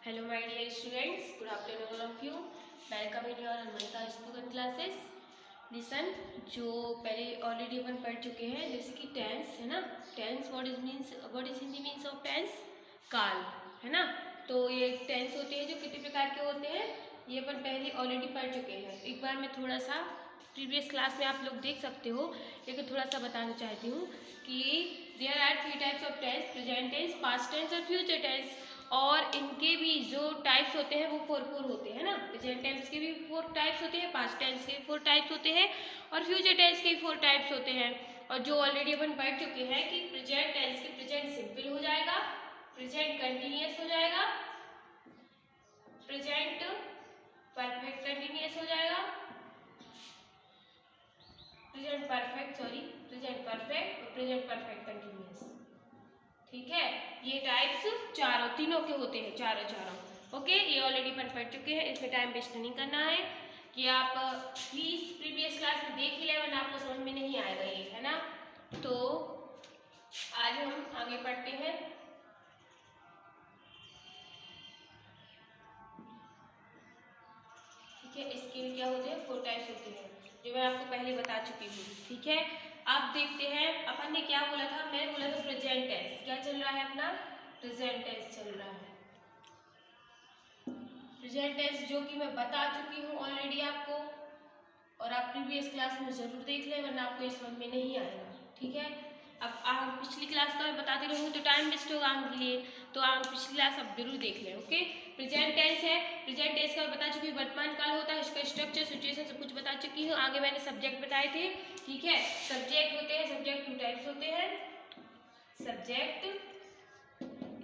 Hello my dear students, good afternoon all of you. Welcome in your Anmita spoken classes. Listen, जो पहले already अपन पढ़ चुके हैं जैसे कि टेंस है ना, tense what is Hindi means of tense, काल है ना। तो ये टेंस होते हैं जो कितने प्रकार के होते हैं ये अपन पहले ऑलरेडी पढ़ चुके हैं। एक बार मैं थोड़ा सा प्रीवियस क्लास में आप लोग देख सकते हो, लेकिन थोड़ा सा बताना चाहती हूँ कि there are 3 types of tense, present tense, past tense और फ्यूचर टेंस। और इनके भी जो टाइप्स होते हैं वो 4 होते हैं ना। प्रेजेंट टेंस के भी 4 टाइप्स होते हैं, पास्ट टेंस के भी 4 टाइप्स होते हैं और फ्यूचर टेंस के भी 4 टाइप्स होते हैं। और जो ऑलरेडी अपन पढ़ चुके हैं कि प्रेजेंट टेंस के प्रेजेंट सिंपल हो जाएगा, प्रेजेंट कंटिन्यूअस हो जाएगा, प्रेजेंट परफेक्ट कंटिन्यूअस हो जाएगा, प्रेजेंट परफेक्ट और प्रेजेंट परफेक्ट कंटिन्यूअस। ठीक है, ये टाइप्स तीनों के होते हैं, चारों। ओके, ये ऑलरेडी अपन पढ़ चुके हैं, इसमें टाइम वेस्ट नहीं करना है कि आप प्लीज प्रीवियस क्लास में देख ही ले वरना आपको समझ में नहीं आएगा ये, है ना। तो आज हम आगे पढ़ते हैं। ठीक है, इसके भी क्या होते हैं 4 टाइप्स होते हैं जो मैं आपको पहले बता चुकी हूँ। ठीक है, अब देखते हैं अपन ने क्या बोला था। मैंने बोला था प्रेजेंट टेंस, क्या चल रहा है अपना, प्रेजेंट टेंस चल रहा है। प्रेजेंट टेंस जो कि मैं बता चुकी हूँ ऑलरेडी आपको, और आप प्रीवियस क्लास में जरूर देख लें वरना आपको इस समझ में नहीं आएगा। ठीक है, अब पिछली क्लास का मैं बताती रहूँगी तो टाइम वेस्ट होगा आपके लिए, तो आप पिछली क्लास आप जरूर देख लें। ओके, प्रेजेंट टेंस है, प्रेजेंट टेंस का मैं बता चुकी हूँ, वर्तमान काल होता है, इसका स्ट्रक्चर सिचुएशन सब कुछ बता चुकी हूँ। आगे मैंने सब्जेक्ट बताए थे। ठीक है, सब्जेक्ट होते हैं, सब्जेक्ट 2 टाइप्स होते हैं।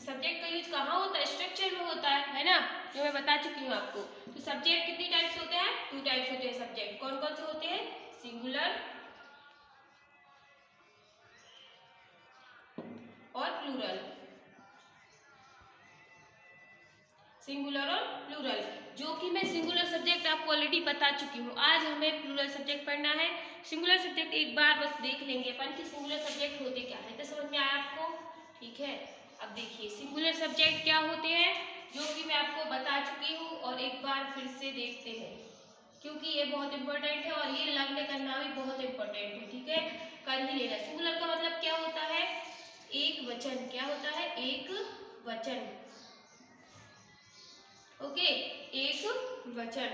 सब्जेक्ट का यूज कहाँ होता है, स्ट्रक्चर में होता है ना, जो मैं बता चुकी हूँ आपको। तो सब्जेक्ट कितनी टाइप्स होते हैं, 2 टाइप्स होते हैं सब्जेक्ट। कौन कौन से होते हैं, सिंगुलर और प्लूरल। सिंगुलर और प्लूरल, जो कि मैं सिंगुलर सब्जेक्ट आपको ऑलरेडी बता चुकी हूँ। आज हमें प्लूरल सब्जेक्ट पढ़ना है। सिंगुलर सब्जेक्ट एक बार बस देख लेंगे अपन कि सिंगुलर सब्जेक्ट होते क्या है, तो समझ में आया आपको। ठीक है, अब देखिए सिंगुलर सब्जेक्ट क्या होते हैं जो कि मैं आपको बता चुकी हूँ, और एक बार फिर से देखते हैं क्योंकि ये बहुत इंपॉर्टेंट है और ये लर्न करना भी बहुत इंपॉर्टेंट है। ठीक है, कर ही लेना। सिंगुलर का मतलब क्या होता है, एक वचन। क्या होता है, एक वचन। ओके, एक वचन,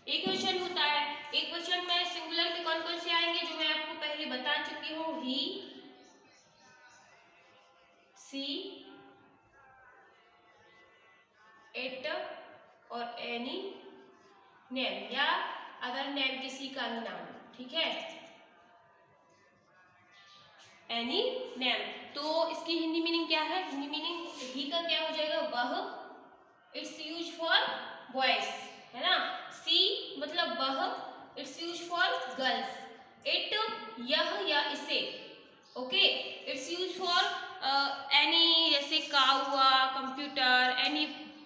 एक वचन होता है। एक वचन में सिंगुलर के कौन कौन से आएंगे जो मैं आपको पहले बता चुकी हूँ, ही, सी, इट और एनी नेम, या अगर नेम किसी का ही नाम। ठीक है, एनी नेम। तो इसकी हिंदी मीनिंग क्या है, हिंदी मीनिंग ही का क्या हो जाएगा, वह। इट्स यूज फॉर बॉयज, है ना। सी मतलब वह, it's use for girls. It यह या इसे। Okay, it's use for any, जैसे काउ हुआ, कंप्यूटर, एनी,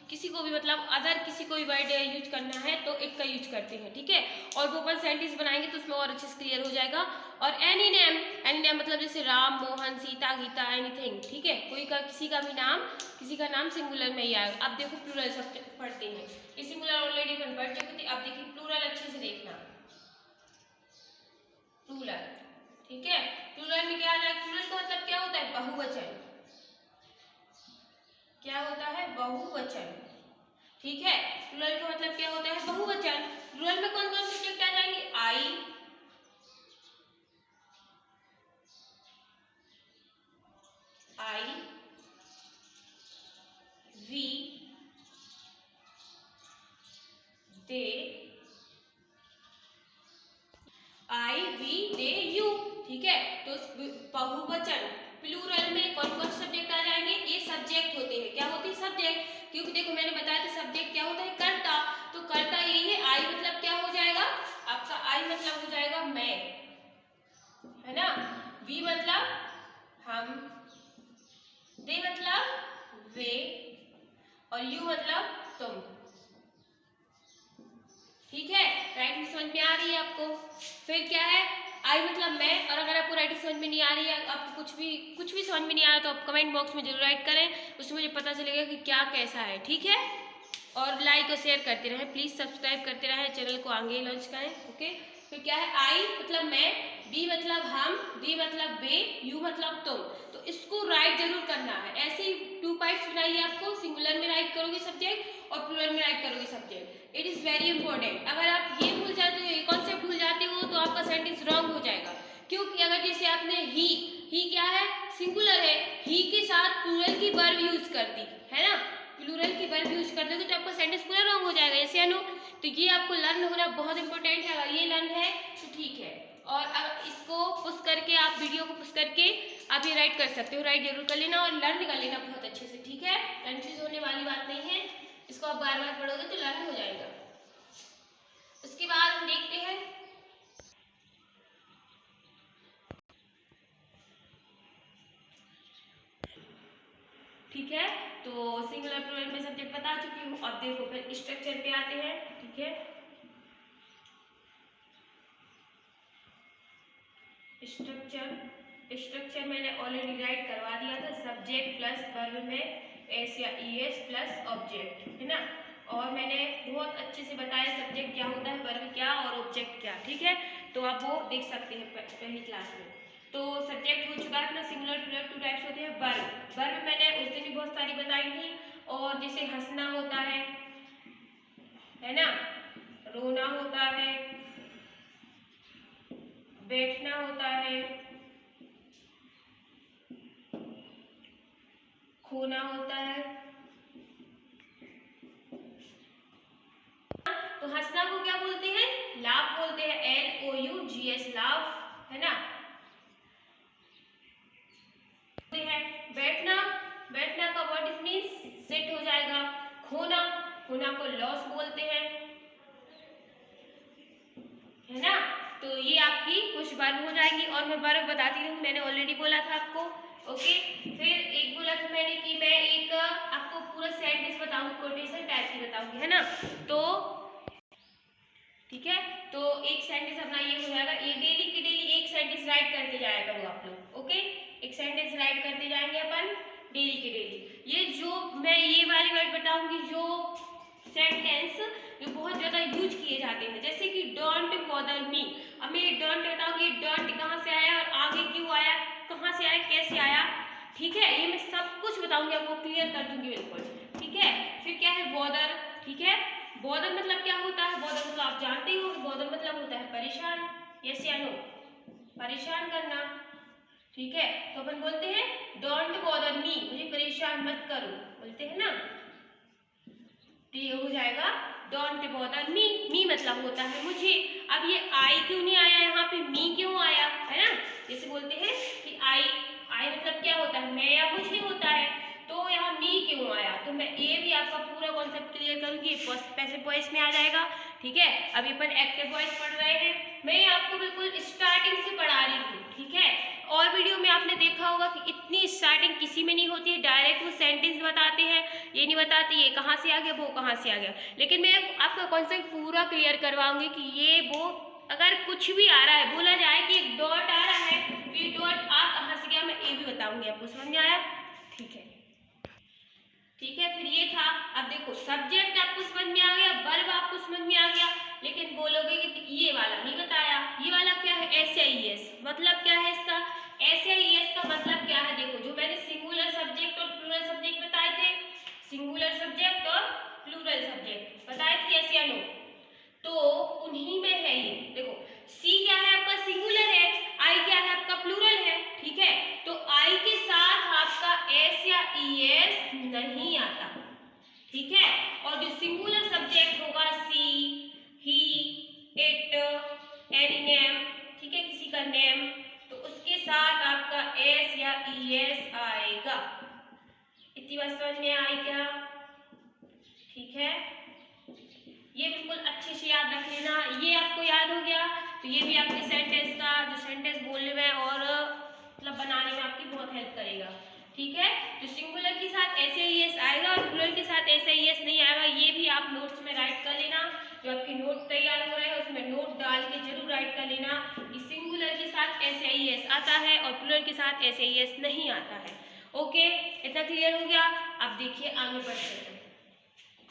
किसी को भी मतलब अदर किसी को भी वर्ड यूज करना है तो इट का यूज करते हैं। ठीक है, और वो अपन सेंटेंस बनाएंगे तो उसमें और अच्छे से क्लियर हो जाएगा। और एनी नेम मतलब जैसे राम, मोहन, सीता, गीता, एनीथिंग। ठीक है, कोई का किसी का नाम सिंगुलर में ही आएगा। अब देखो प्लूरल सब पढ़ते हैं। ये सिंगुलर ऑलरेडी अपन पढ़ चुके थे, अब देखिए प्लूरल अच्छे से देखना। प्लूरल, ठीक है, प्लूरल में क्या आ जाएगा, प्लूरल का मतलब क्या होता है, बहुवचन। क्या होता है, बहुवचन। ठीक है, प्लूरल का मतलब क्या होता है, बहुवचन। प्लूरल में कौन कौन से सब्जेक्ट आ जाएंगे, आई, वी, दे, यू। ठीक है, तो बहुवचन प्लूरल में कौन कौन से सब्जेक्ट आ जाएंगे, ये सब्जेक्ट होते हैं। क्या होते हैं, सब्जेक्ट। क्योंकि देखो मैंने बताया था सब्जेक्ट क्या होता है, कर्ता। तो कर्ता यही है। आई मतलब क्या हो जाएगा आपका, आई मतलब हो जाएगा मैं, है ना। वी मतलब हम, दे मतलब वे, और यू मतलब तुम। ठीक है, राइट, समझ में आ रही है आपको। फिर क्या है, आई मतलब मैं। और अगर आपको राइटिंग समझ में नहीं आ रही है, आपको कुछ भी समझ में नहीं आ रहा, तो आप कमेंट बॉक्स में जरूर राइट करें, उससे मुझे पता चलेगा कि क्या कैसा है, ठीक है। और लाइक और शेयर करते रहें, प्लीज़ सब्सक्राइब करते रहें, चैनल को आगे लॉन्च करें, ओके। फिर क्या है, आई मतलब मैं, बी मतलब हम, डी मतलब वे, यू मतलब तुम। तो इसको राइट जरूर करना है। ऐसे ही 2 पार्ट्स बनाइए, आपको सिंगुलर में राइट करोगे सब्जेक्ट और प्लूरल में राइट करोगे subject. It is very important. अगर आप ये भूल जाते हो, ये कॉन्सेप्ट भूल जाते हो, तो आपका सेंटेंस रॉन्ग हो जाएगा। क्योंकि अगर जैसे आपने ही क्या है, सिंगुलर है, ही के साथ प्लूरल की वर्ब यूज कर दी है ना, प्लूरल की वर्ब यूज कर दोगे तो आपका सेंटेंस पूरा रॉन्ग हो जाएगा, ऐसे या नो। तो ये आपको लर्न होना बहुत इंपॉर्टेंट है। अगर ये लर्न है तो ठीक है। और अब इसको पुश करके, आप वीडियो को पुश करके आप ये राइट कर सकते हो, राइट जरूर कर लेना और लर्न कर लेना बहुत अच्छे से, ठीक है। कंफ्यूज होने वाली बात नहीं है, इसको आप बार बार पढ़ोगे तो लर्न हो जाएगा। उसके बाद हम देखते हैं ठीक है। तो सिंगुलर प्लूरल में सब्जेक्ट बता चुकी हूँ। अब देखो फिर स्ट्रक्चर पे आते हैं, ठीक है। स्ट्रक्चर मैंने ऑलरेडी राइट करवा दिया था, सब्जेक्ट प्लस वर्ब में एस या ईएस प्लस ऑब्जेक्ट, है ना। और मैंने बहुत अच्छे से बताया सब्जेक्ट क्या होता है, वर्ब क्या और ऑब्जेक्ट क्या, ठीक है। तो आप वो देख सकते हैं पहली क्लास में। तो सब्जेक्ट हो चुका है अपना सिंगुलर प्लूरल, 2 टाइप्स होते हैं। वर्ब मैंने उस दिन भी बहुत सारी बताई थी। और जैसे हंसना होता है ना, रोना होता है, बैठना होता है, खोना होता है। तो हंसना को क्या बोलते हैं, लाफ बोलते हैं, LOUGH लाफ, है ना। बैठना का व्हाट इज मींस, सिट हो जाएगा। खोना को लॉस बोलते हैं, है ना। तो ये आपकी कुछ वर्ब हो जाएगी। और मैं वर्ब बताती हूँ, मैंने ऑलरेडी बोला था आपको, ओके। फिर एक बोला था मैंने कि मैं एक आपको पूरा सेंटेंस बताऊंगी, कोटेशन टाइप की बताऊंगी, है ना। तो ठीक है, तो एक सेंटेंस अपना ये हो जाएगा, ये डेली की डेली एक सेंटेंस राइट करते जाया करो आप लोग, ओके। एक सेंटेंस राइट करते जाएंगे अपन डेली की डेली। ये जो मैं ये वाली वर्ड बताऊंगी, जो सेंटेंस जो बहुत ज्यादा यूज किए जाते हैं, जैसे कि डोंट बॉदर मी। अब मैं ये डोंट बताऊंगी, डोंट कहाँ से आया और आगे क्यों आया, कहाँ से आया, कैसे आया, ठीक है। ये मैं सब कुछ बताऊंगी, आपको क्लियर कर दूंगी बिल्कुल, ठीक है। फिर क्या है, बॉदर, ठीक है। बॉदर मतलब क्या होता है, बॉदर मतलब आप जानते हो, बॉदर मतलब होता है परेशान, यस या नो, परेशान करना, ठीक है। तो अपन बोलते हैं डोंट बॉदर मी, मुझे परेशान मत करो, बोलते हैं ना। तो ये हो जाएगा डोंट बॉदर मी मतलब होता है मुझे। अब ये आई क्यों नहीं आया यहाँ पे, मी क्यों आया, है ना। जैसे बोलते हैं कि आई मतलब क्या होता है, मैं या मुझे होता है, तो यहाँ मी क्यों आया। तो मैं ये भी आपका पूरा कॉन्सेप्ट क्लियर करूंगी, पैसिव वॉइस में आ जाएगा, ठीक है। अभी अपन एक्टिव वॉइस पढ़ रहे हैं, मैं आपको बिल्कुल स्टार्टिंग से पढ़ा रही हूँ, ठीक है। और वीडियो में आपने देखा होगा कि इतनी स्टार्टिंग किसी में नहीं होती है, डायरेक्ट वो सेंटेंस बताते हैं, ये नहीं बताते ये कहाँ से आ गया, वो कहाँ से आ गया। लेकिन मैं आपका कॉन्सेप्ट पूरा क्लियर करवाऊंगी कि ये वो, अगर कुछ भी आ रहा है, बोला जाए कि एक डॉट आ रहा है, तो ये डॉट आ कहाँ से गया, मैं ये भी बताऊंगी आपको, समझ में आया, ठीक है। ठीक है, फिर ये था। अब देखो सब्जेक्ट आपको समझ में आ गया, वर्ब आपको समझ में आ गया, लेकिन बोलोगे कि ये वाला नहीं बताया, ये वाला क्या है, SAES मतलब क्या है इसका, SAES का मतलब क्या है। देखो जो मैंने सिंगुलर सब्जेक्ट और प्लूरल सब्जेक्ट बताए थे, सिंगुलर सब्जेक्ट और प्लूरल सब्जेक्ट बताए थे, यस या नो। तो उन्हीं में है ये, देखो सी क्या है आपका, सिंगुलर है, आई क्या है आपका, प्लूरल है, ठीक है। तो आई के साथ आपका एस या ईएस नहीं आता, ठीक है। और जो सिंगुलर सब्जेक्ट होगा, सी, ही, इट, एनी नेम, ठीक है, किसी का नेम, तो उसके साथ आपका एस या ईएस आएगा। इतनी बात समझ में आई क्या, ठीक है। ये बिल्कुल अच्छे से याद रख लेना, ये आपको याद हो गया तो ये भी आपके सेंटेंस का, जो सेंटेंस बोलने में और मतलब बनाने में आपकी बहुत हेल्प करेगा, ठीक है। तो सिंगुलर के साथ SAES आएगा और प्लूरल के साथ SAES नहीं आएगा, ये भी आप नोट्स में राइट कर लेना। जो आपके नोट तैयार हो रहे हैं उसमें नोट डाल के जरूर राइट कर लेना कि सिंगुलर सिंगुलर के साथ SAES आता है और प्लूरल के साथ SAES नहीं आता है। ओके, इतना क्लियर हो गया। अब देखिए आगे बढ़ते हैं।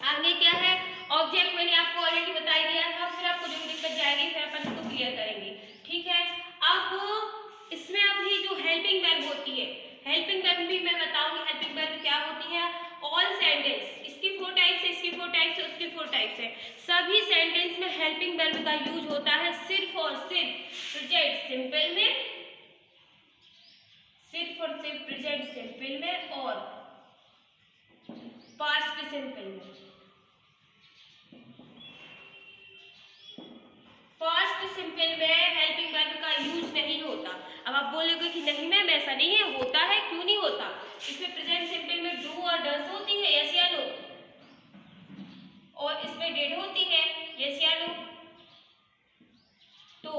आगे क्या है, ऑब्जेक्ट मैंने आपको ऑलरेडी बता ही दिया था, फिर आपको जो दिक्कत जाएगी फिर अपन इसको क्लियर करेंगे, ठीक है। अब इसमें अभी जो हेल्पिंग वर्ब होती है, हेल्पिंग वर्ब भी मैं बताऊंगी हेल्पिंग वर्ब क्या होती है। ऑल सेंटेंस, इसकी 4 टाइप्स है, इसकी 4 टाइप्स है, उसकी 4 टाइप्स है। सभी सेंटेंस में हेल्पिंग वर्ब का यूज होता है सिर्फ और सिर्फ प्रेजेंट सिंपल में, सिर्फ और सिर्फ प्रेजेंट सिंपल में और पास्ट सिंपल में। पास्ट सिंपल में हेल्पिंग वर्ब का यूज नहीं होता। अब आप बोलोगे कि नहीं मैम ऐसा नहीं है, होता है, क्यों नहीं होता। इसमें प्रेजेंट सिंपल में डू और डज होती है, यस या नो, और इसमें डिड होती है, यस या नो। तो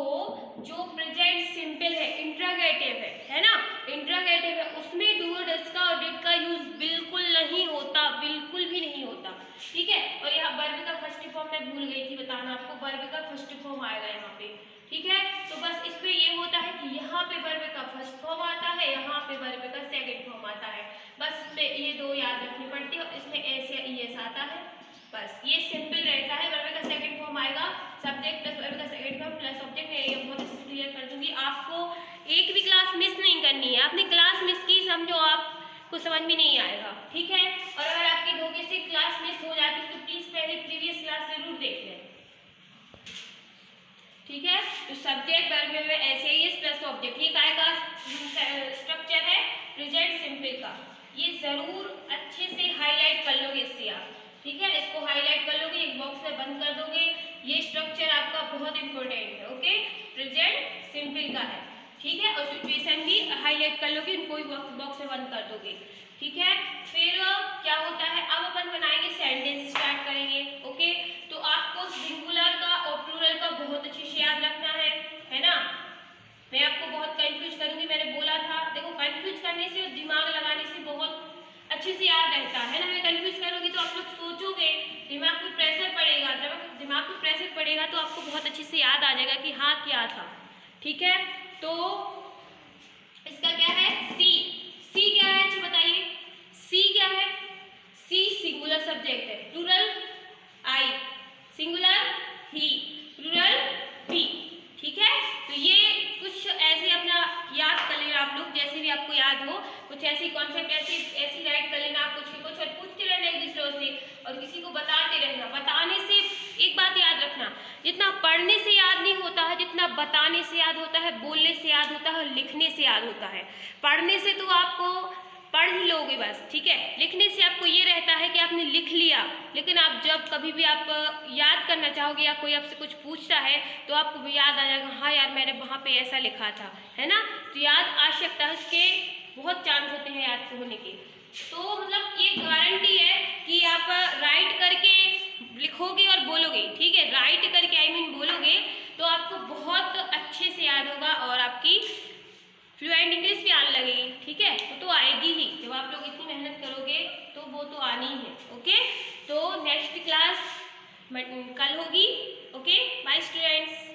जो प्रेजेंट सिंपल है, इंट्रोगेटिव है ना, इंट्रोगेटिव है, उसमें डू और डज का और डिड का यूज बिल्कुल नहीं होता, बिल्कुल भी नहीं होता, ठीक है। और यहाँ वर्ब का फर्स्ट फॉर्म मैं भूल गई थी बताना आपको, वर्ब का फर्स्ट फॉर्म आएगा यहाँ पे, ठीक है। तो बस इसमें ये होता है कि यहाँ पे वर्ब का फर्स्ट फॉर्म आता है, यहाँ पे वर्ब का सेकंड फॉर्म आता है, बस इसमें ये दो याद रखनी पड़ती है। इसमें एस या ईएस आता है, बस ये सिंपल रहता है। वर्ब का सेकंड फॉर्म आएगा सब्जेक्ट प्लस वर्ब का सेकंड फॉर्म प्लस ऑब्जेक्ट। ये बहुत अच्छे से क्लियर कर दूंगी, आपको एक भी क्लास मिस नहीं करनी है। आपने क्लास मिस की समझो आपको समझ में नहीं आएगा, ठीक है। और अगर आपकी धोखे से क्लास मिस हो जाती तो प्लीज पहले प्रीवियस क्लास जरूर देख लें, ठीक है। तो सब्जेक्ट वर्ब में एसएएस प्लस ऑब्जेक्ट, ये काय का स्ट्रक्चर है प्रेजेंट सिंपल का, ये जरूर अच्छे से हाईलाइट कर लोगे इससे आप, ठीक है। इसको हाईलाइट कर लोगे, एक बॉक्स में बंद कर दोगे, ये स्ट्रक्चर आपका बहुत इंपॉर्टेंट है, ओके, प्रेजेंट सिंपल का है, ठीक है। और सिचुएशन भी हाईलाइट कर लोगे, इनको भी बॉक्स में बंद कर दोगे, ठीक है। फिर क्या होता है, अब अपन बनाएंगे सेंटेंस स्टार्ट करेंगे, ओके। तो आपको सिंगुलर का और प्लूरल का बहुत अच्छे से याद रखना है ना। मैं आपको बहुत कंफ्यूज करूंगी, मैंने बोला था, देखो कंफ्यूज करने से और दिमाग लगाने से बहुत अच्छे से याद रहता है ना। मैं कंफ्यूज करूंगी तो आप लोग सोचोगे, दिमाग पे प्रेशर पड़ेगा, दिमाग पे प्रेशर पड़ेगा तो आपको बहुत अच्छे से याद आ जाएगा कि हाँ क्या था, ठीक है। तो इसका क्या है, सी, सी क्या है अच्छा बताइए, सी क्या है, सी सिंगुलर सब्जेक्ट है, plural I, singular he, plural we, ठीक है। तो ये कुछ ऐसे अपना याद कर लेना आप लोग, जैसे भी आपको याद हो कुछ ऐसी कॉन्सेप्ट ऐसी राइट कर लेना आप, कुछ और पूछते रहना एक दूसरे से और किसी को बताते रहना। बताने से एक बात याद रखना, जितना पढ़ने से याद नहीं होता है, जितना बताने से याद होता है, बोलने से याद होता है, लिखने से याद होता है। पढ़ने से तो आपको पढ़ ही लोगे बस, ठीक है। लिखने से आपको ये रहता है कि आपने लिख लिया, लेकिन आप जब कभी भी आप याद करना चाहोगे या कोई आपसे कुछ पूछता है तो आपको याद आ जाएगा, हाँ यार मैंने वहाँ पे ऐसा लिखा था, है ना। तो याद आ सकता है, उसके बहुत चांस होते हैं याद होने के। तो मतलब ये गारंटी है कि आप राइट करके लिखोगे और बोलोगे, ठीक है, राइट करके आई मीन बोलोगे तो आपको बहुत अच्छे से याद होगा और आपकी फ्लुएंट इंग्लिश भी आने लगेगी, ठीक है। तो आएगी ही, जब आप लोग इतनी मेहनत करोगे तो वो तो आनी ही है, ओके। तो नेक्स्ट क्लास कल होगी, ओके। Bye students.